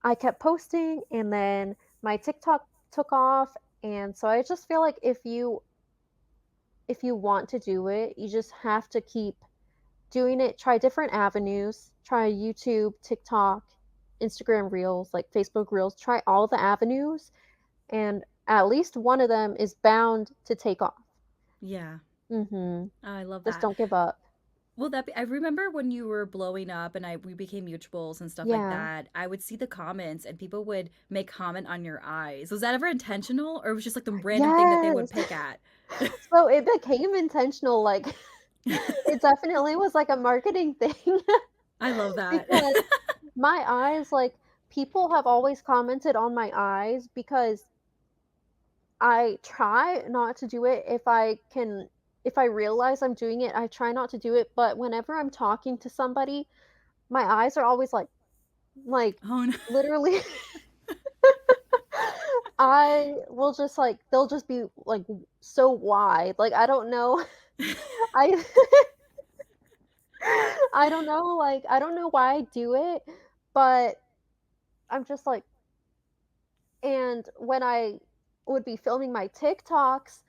I kept posting and then my TikTok took off, and so I just feel like if you want to do it, you just have to keep doing it, try different avenues, try YouTube, TikTok, Instagram Reels, like Facebook Reels, try all the avenues and at least one of them is bound to take off. Yeah. Mhm. Oh, I love Just that. don't give up. Well, that be, I remember when you were blowing up and I we became mutuals and stuff like Yeah. that. I would see the comments and people would make comment on your eyes. Was that ever intentional or was it just like the random thing that they would Yes. pick at? So it became intentional, like, it definitely was like a marketing thing I love that. because my eyes, like, people have always commented on my eyes because I try not to do it if I realize I'm doing it, I try not to do it, but whenever I'm talking to somebody, my eyes are always like, Oh, no. literally I will just, they'll just be, so wide, like, I don't know. I I don't know why I do it, but I'm just like and when I would be filming my TikToks,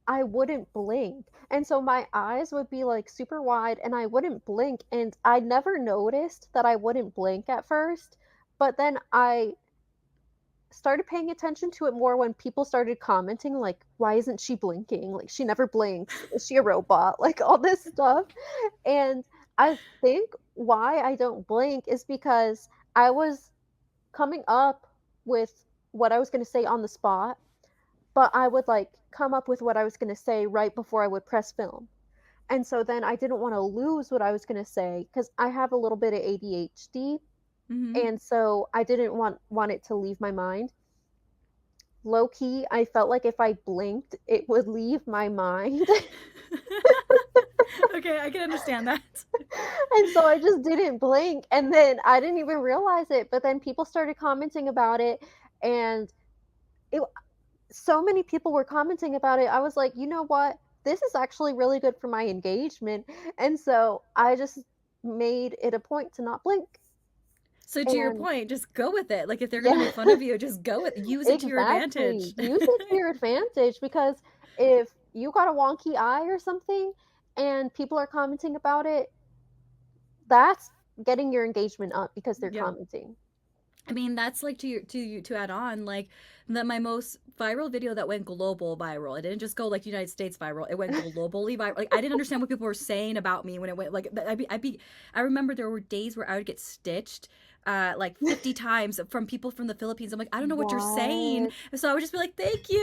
I wouldn't blink, and so my eyes would be, super wide, and I wouldn't blink, and I never noticed that I wouldn't blink at first, but then I started paying attention to it more when people started commenting, like, "Why isn't she blinking? Like, she never blinks. Is she a robot?" Like, all this stuff, and I think why I don't blink is because I was coming up with what I was gonna say on the spot, but I would, come up with what I was gonna say right before I would press film. And so then I didn't wanna lose what I was gonna say because I have a little bit of ADHD, Mhm. and so I didn't want it to leave my mind. Low key, I felt like if I blinked, it would leave my mind. Okay, I can understand that. And so I just didn't blink, and then I didn't even realize it, but then people started commenting about it, and it so many people were commenting about it, I was like, "You know what? This is actually really good for my engagement," and so I just made it a point to not blink, So to your and point, just go with it. Like if they're gonna yeah, make fun of you, just go with use it to your exactly. advantage. Use it to your advantage because if you got a wonky eye or something and people are commenting about it, that's getting your engagement up because they're Yep. commenting. I mean, that's like to add on, like my most viral video that went global viral. It didn't just go like United States viral. It went globally viral. Like I didn't understand what people were saying about me when it went. Like I remember there were days where I would get stitched, like 50 times from people from the Philippines. I'm like, I don't know what you're saying, What? so I would just be like, thank you.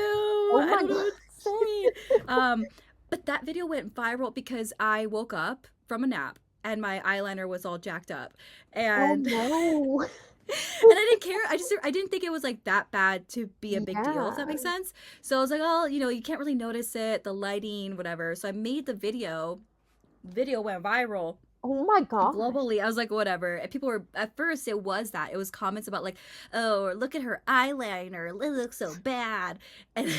Oh I my don't know what to gosh. say. But that video went viral because I woke up from a nap and my eyeliner was all jacked up, Oh and no. and I didn't care. I didn't think it was like that bad to be a big deal, if that Yeah. makes sense. So I was like, oh, you can't really notice it, the lighting, whatever. So I made the video. Video went viral Oh my gosh. globally. I was like, whatever. And people were at first it was that. It was comments about like, oh, look at her eyeliner. It looks so bad. And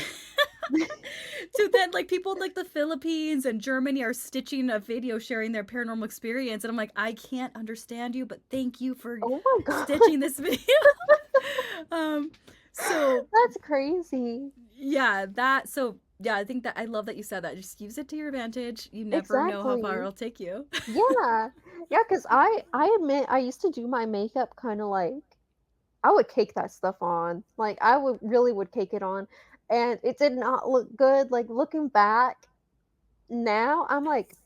so then like people in like the Philippines and Germany are stitching a video sharing their paranormal experience. And I'm like, I can't understand you, but thank you for Oh my god. stitching this video. um so That's crazy. yeah, I think that I love that you said that. Just use it to your advantage. You never know how far Exactly. it'll take you. Yeah. Yeah. Cause I admit I used to do my makeup kinda I would cake that stuff on. Like, I would really would cake it on, and it did not look good, like, looking back now, I'm like,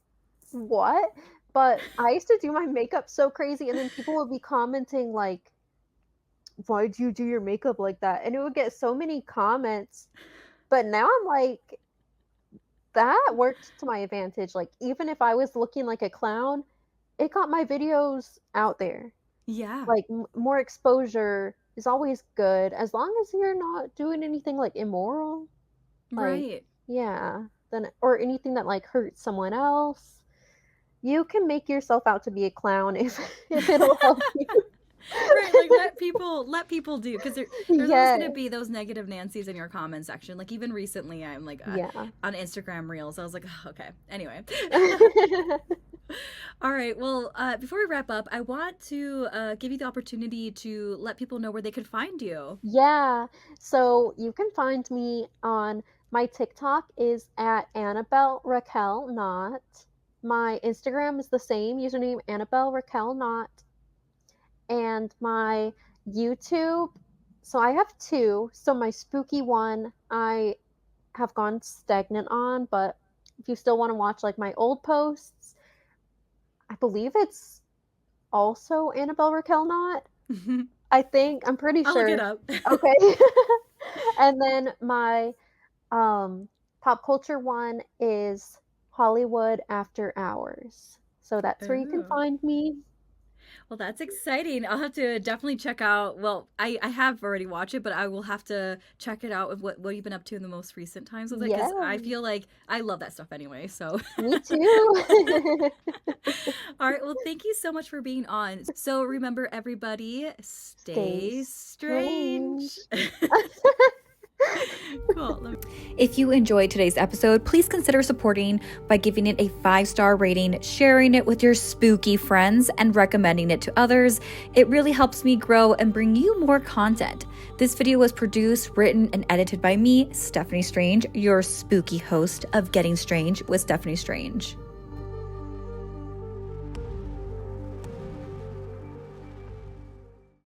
"What?" But I used to do my makeup so crazy, and then people would be commenting like, "Why'd you do your makeup like that?" And it would get so many comments, but now I'm like, that worked to my advantage, like, even if I was looking like a clown, it got my videos out there. Yeah, Like, more exposure is always good as long as you're not doing anything, immoral, like right. yeah, then or anything that, hurts someone else. You can make yourself out to be a clown if if it'll help you. Right, like let people do because there's always Yes. gonna be those negative Nancy's in your comment section. Like even recently, I'm like Yeah. on Instagram Reels. I was like, "Ugh, okay. Anyway, all right. Well, before we wrap up, I want to give you the opportunity to let people know where they can find you. Yeah. So you can find me on my TikTok is at Annabelle Raquel Not. My Instagram is the same username, Annabelle Raquel Not. And my YouTube, so I have two. So my spooky one, I have gone stagnant on, but if you still want to watch my old posts, I believe it's also Annabelle Raquel Not. I think I'm pretty I'll look it sure. up. Okay. And then my pop culture one is Hollywood After Hours. So that's where you can Oh. find me. Well, that's exciting. I'll have to definitely check out. Well, I have already watched it, but I will have to check it out with what you've been up to in the most recent times with it because Yeah, I feel like I love that stuff anyway. So, me too. all right. Well, thank you so much for being on. So, remember, everybody, Stay stay strange. strange. Cool. If you enjoyed today's episode, please consider supporting by giving it a 5-star rating, sharing it with your spooky friends, and recommending it to others. It really helps me grow and bring you more content. This video was produced, written, and edited by me, Steffany Strange, your spooky host of Getting Strange with Steffany Strange.